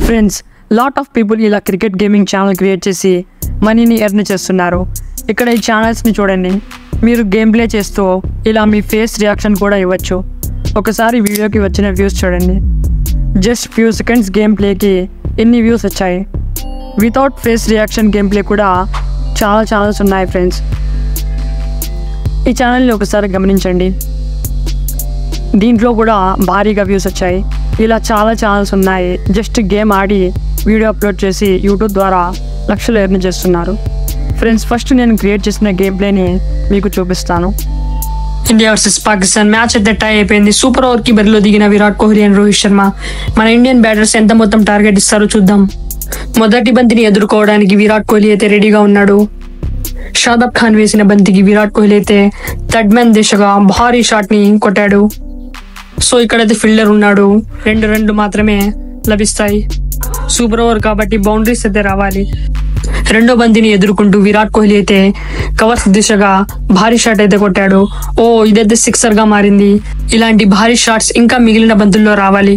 Friends, lot of people ఇలా cricket gaming channel create చేసి మనీని ఎర్న్ చేస్తున్నారు. ఇక్కడ ఈ ఛానల్స్ని చూడండి. మీరు గేమ్ ప్లే చేస్తూ ఇలా మీ ఫేస్ రియాక్షన్ కూడా ఇవ్వచ్చు. ఒకసారి వీడియోకి వచ్చిన వ్యూస్ చూడండి. జస్ట్ ఫ్యూ సెకండ్స్ గేమ్ ప్లేకి ఎన్ని వ్యూస్ వచ్చాయి. Without face reaction game play కూడా చాలా ఛానల్స్ ఉన్నాయి ఫ్రెండ్స్. ఈ ఛానల్ని ఒకసారి గమనించండి. దీంట్లో కూడా భారీగా వ్యూస్ వచ్చాయి. ఇలా చాలా ఛానల్స్ ఉన్నాయి. జస్ట్ గేమ్ ఆడి వీడియో అప్లోడ్ చేసి యూట్యూబ్ ద్వారా లక్షలు ఎర్న్ చేస్తున్నారు. ఫ్రెండ్స్, ఫస్ట్ నేను క్రియేట్ చేసిన గేమ్ ప్లేని మీకు చూపిస్తాను. ఇండియా వర్సెస్ పాకిస్తాన్ మ్యాచ్ అయితే టై అయిపోయింది. సూపర్ ఓవర్ కి బరిలో దిగిన విరాట్ కోహ్లీ అండ్ రోహిత్ శర్మ. మన ఇండియన్ బ్యాటర్స్ ఎంత మొత్తం టార్గెట్ ఇస్తారో చూద్దాం. మొదటి బంతిని ఎదుర్కోవడానికి విరాట్ కోహ్లీ అయితే రెడీగా ఉన్నాడు. షాదాబ్ ఖాన్ వేసిన బంతికి విరాట్ కోహ్లీ అయితే థర్డ్ మ్యాన్ దిశగా భారీ షాట్ ని కొట్టాడు. సో ఇక్కడైతే ఫీల్డర్ ఉన్నాడు. 2 రన్లు మాత్రమే లభిస్తాయి. సూపర్ ఓవర్ కాబట్టి బౌండరీస్ అయితే రావాలి. రెండో బంతిని ఎదుర్కొంటూ విరాట్ కోహ్లీ అయితే కవర్స్ దిశగా భారీ షాట్ అయితే కొట్టాడు. ఇదైతే సిక్సర్ గా మారింది. ఇలాంటి భారీ షాట్స్ ఇంకా మిగిలిన బంతుల్లో రావాలి.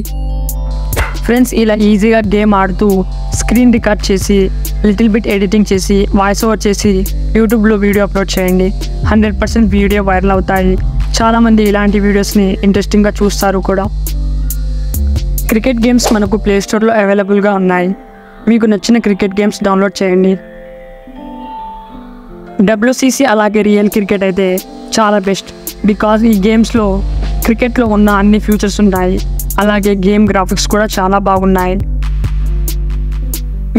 ఫ్రెండ్స్, ఇలా ఈజీగా గేమ్ ఆడుతూ స్క్రీన్ రికార్డ్ చేసి లిటిల్ బిట్ ఎడిటింగ్ చేసి వాయిస్ ఓవర్ చేసి యూట్యూబ్లో వీడియో అప్లోడ్ చేయండి. 100% వీడియో వైరల్ అవుతాయి. చాలామంది ఇలాంటి వీడియోస్ని ఇంట్రెస్టింగ్గా చూస్తారు కూడా. క్రికెట్ గేమ్స్ మనకు ప్లేస్టోర్లో అవైలబుల్గా ఉన్నాయి. మీకు నచ్చిన క్రికెట్ గేమ్స్ డౌన్లోడ్ చేయండి. WCC అలాగే రియల్ క్రికెట్ అయితే చాలా బెస్ట్. బికాజ్ ఈ గేమ్స్లో క్రికెట్లో ఉన్న అన్ని ఫీచర్స్ ఉన్నాయి. అలాగే గేమ్ గ్రాఫిక్స్ కూడా చాలా బాగున్నాయి.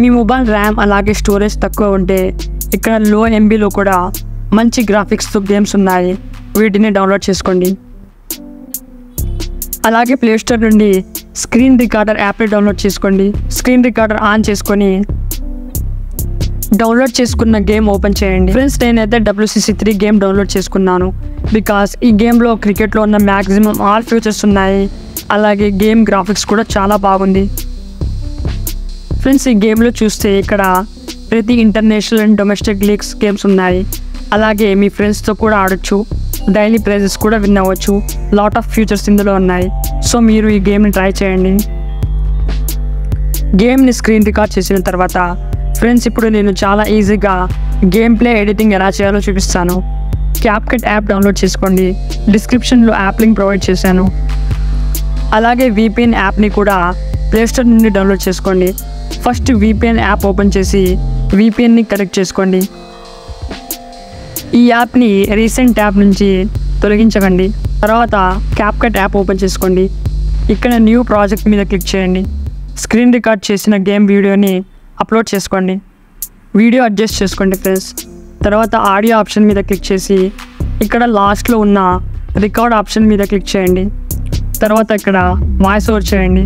మీ మొబైల్ ర్యామ్ అలాగే స్టోరేజ్ తక్కువ ఉంటే ఇక్కడ లో MBలో కూడా మంచి గ్రాఫిక్స్తో గేమ్స్ ఉన్నాయి. వీటిని డౌన్లోడ్ చేసుకోండి. అలాగే ప్లేస్టోర్ నుండి స్క్రీన్ రికార్డర్ యాప్ని డౌన్లోడ్ చేసుకోండి. స్క్రీన్ రికార్డర్ ఆన్ చేసుకొని డౌన్లోడ్ చేసుకున్న గేమ్ ఓపెన్ చేయండి. ఫ్రెండ్స్, నేనైతే WCC3 గేమ్ డౌన్లోడ్ చేసుకున్నాను. బికాస్ ఈ గేమ్లో క్రికెట్లో ఉన్న మ్యాక్సిమం ఆల్ ఫీచర్స్ ఉన్నాయి. అలాగే గేమ్ గ్రాఫిక్స్ కూడా చాలా బాగుంది. ఫ్రెండ్స్, ఈ గేమ్లో చూస్తే ఇక్కడ ప్రతి international and domestic leagues games ఉన్నాయి. అలాగే మీ ఫ్రెండ్స్తో కూడా ఆడొచ్చు. డైలీ ప్రైజెస్ కూడా విన్ అవ్వచ్చు. లాట్ ఆఫ్ ఫీచర్స్ ఇందులో ఉన్నాయి. సో మీరు ఈ గేమ్ని ట్రై చేయండి. గేమ్ని స్క్రీన్ రికార్డ్ చేసిన తర్వాత ఫ్రెండ్స్, ఇప్పుడు నేను చాలా ఈజీగా గేమ్ ప్లే ఎడిటింగ్ ఎలా చేయాలో చూపిస్తాను. క్యాప్కట్ యాప్ డౌన్లోడ్ చేసుకోండి. డిస్క్రిప్షన్లో యాప్ లింక్ ప్రొవైడ్ చేశాను. అలాగే VPN యాప్ని కూడా ప్లేస్టోర్ నుండి డౌన్లోడ్ చేసుకోండి. ఫస్ట్ VPN యాప్ ఓపెన్ చేసి VPNని కనెక్ట్ చేసుకోండి. ఈ యాప్ని రీసెంట్ యాప్ నుంచి తొలగించకండి. తర్వాత క్యాప్కట్ యాప్ ఓపెన్ చేసుకోండి. ఇక్కడ న్యూ ప్రాజెక్ట్ మీద క్లిక్ చేయండి. స్క్రీన్ రికార్డ్ చేసిన గేమ్ వీడియోని అప్లోడ్ చేసుకోండి. వీడియో అడ్జస్ట్ చేసుకోండి ఫ్రెండ్స్. తర్వాత ఆడియో ఆప్షన్ మీద క్లిక్ చేసి ఇక్కడ లాస్ట్లో ఉన్న రికార్డ్ ఆప్షన్ మీద క్లిక్ చేయండి. తర్వాత ఇక్కడ వాయిస్ ఓవర్ చేయండి.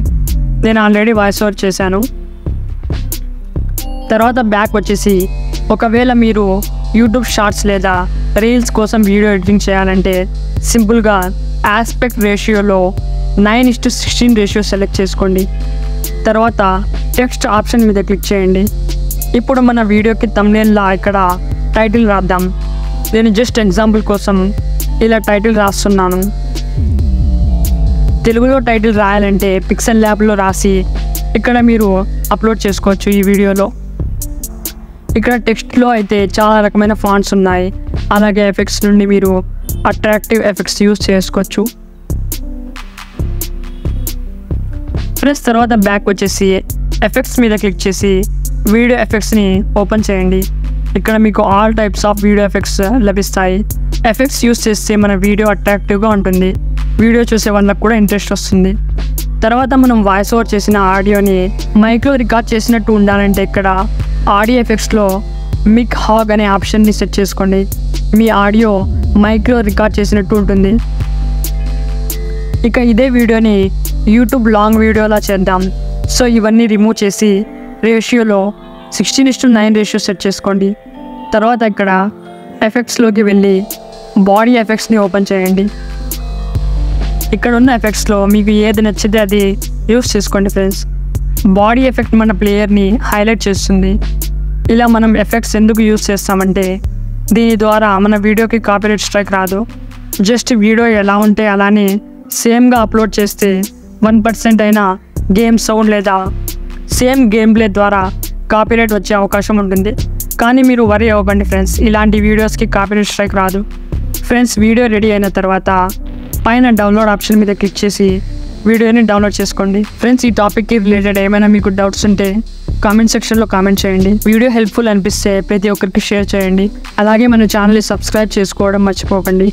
నేను ఆల్రెడీ వాయిస్ ఓవర్ చేశాను. తర్వాత బ్యాక్ వచ్చేసి ఒకవేళ మీరు యూట్యూబ్ షార్ట్స్ లేదా రీల్స్ కోసం వీడియో ఎడిటింగ్ చేయాలంటే సింపుల్గా ఆస్పెక్ట్ రేషియోలో 9:16 రేషియో సెలెక్ట్ చేసుకోండి. తర్వాత టెక్స్ట్ ఆప్షన్ మీద క్లిక్ చేయండి. ఇప్పుడు మన వీడియోకి థంబ్నెయిల్లా ఇక్కడ టైటిల్ రాద్దాం. నేను జస్ట్ ఎగ్జాంపుల్ కోసం ఇలా టైటిల్ రాస్తున్నాను. తెలుగులో టైటిల్ రాయాలంటే పిక్సెల్ ల్యాబ్లో రాసి ఇక్కడ మీరు అప్లోడ్ చేసుకోవచ్చు. ఈ వీడియోలో ఇక్కడ టెక్స్ట్లో అయితే చాలా రకమైన ఫాంట్స్ ఉన్నాయి. అలాగే ఎఫెక్ట్స్ నుండి మీరు అట్రాక్టివ్ ఎఫెక్ట్స్ యూజ్ చేసుకోవచ్చు. ఫ్రెండ్స్, తర్వాత బ్యాక్ వచ్చేసి ఎఫెక్ట్స్ మీద క్లిక్ చేసి వీడియో ఎఫెక్ట్స్ని ఓపెన్ చేయండి. ఇక్కడ మీకు all types of video effects లభిస్తాయి. ఎఫెక్ట్స్ యూజ్ చేస్తే మన వీడియో అట్రాక్టివ్గా ఉంటుంది. వీడియో చూసే వాళ్ళకి కూడా ఇంట్రెస్ట్ వస్తుంది. తర్వాత మనం వాయిస్ ఓవర్ చేసిన ఆడియోని మైక్లో రికార్డ్ చేసినట్టు ఉండాలంటే ఇక్కడ ఆడియో ఎఫెక్ట్స్లో మిక్ హాగ్ అనే ఆప్షన్ని సెట్ చేసుకోండి. మీ ఆడియో మైక్లో రికార్డ్ చేసినట్టు ఉంటుంది. ఇక ఇదే వీడియోని యూట్యూబ్ లాంగ్ వీడియోలా చేద్దాం. సో ఇవన్నీ రిమూవ్ చేసి రేషియోలో 16:9 రేషియో సెట్ చేసుకోండి. తర్వాత ఇక్కడ ఎఫెక్ట్స్లోకి వెళ్ళి బాడీ ఎఫెక్ట్స్ని ఓపెన్ చేయండి. ఇక్కడ ఉన్న ఎఫెక్ట్స్లో మీకు ఏది నచ్చితే అది యూస్ చేసుకోండి ఫ్రెండ్స్. బాడీ ఎఫెక్ట్ మన ప్లేయర్ని హైలైట్ చేస్తుంది. ఇలా మనం ఎఫెక్ట్స్ ఎందుకు యూస్ చేస్తామంటే దీని ద్వారా మన వీడియోకి కాపీరైట్ స్ట్రైక్ రాదు. జస్ట్ వీడియో ఎలా ఉంటే అలానే సేమ్గా అప్లోడ్ చేస్తే 1% అయినా గేమ్ సౌండ్ లేదా సేమ్ గేమ్ ప్లే ద్వారా కాపీరైట్ వచ్చే అవకాశం ఉంటుంది. కానీ మీరు వరీ అవ్వకండి ఫ్రెండ్స్, ఇలాంటి వీడియోస్కి కాపీరైట్ స్ట్రైక్ రాదు. ఫ్రెండ్స్, వీడియో రెడీ అయిన తర్వాత పైన డౌన్లోడ్ ఆప్షన్ మీద క్లిక్ చేసి వీడియోని డౌన్లోడ్ చేసుకోండి. ఫ్రెండ్స్, ఈ టాపిక్కి రిలేటెడ్ ఏమైనా మీకు డౌట్స్ ఉంటే కామెంట్ సెక్షన్లో కామెంట్ చేయండి. వీడియో హెల్ప్ఫుల్ అనిపిస్తే ప్రతి ఒక్కరికి షేర్ చేయండి. అలాగే మన ఛానల్ని సబ్స్క్రైబ్ చేసుకోవడం మర్చిపోకండి.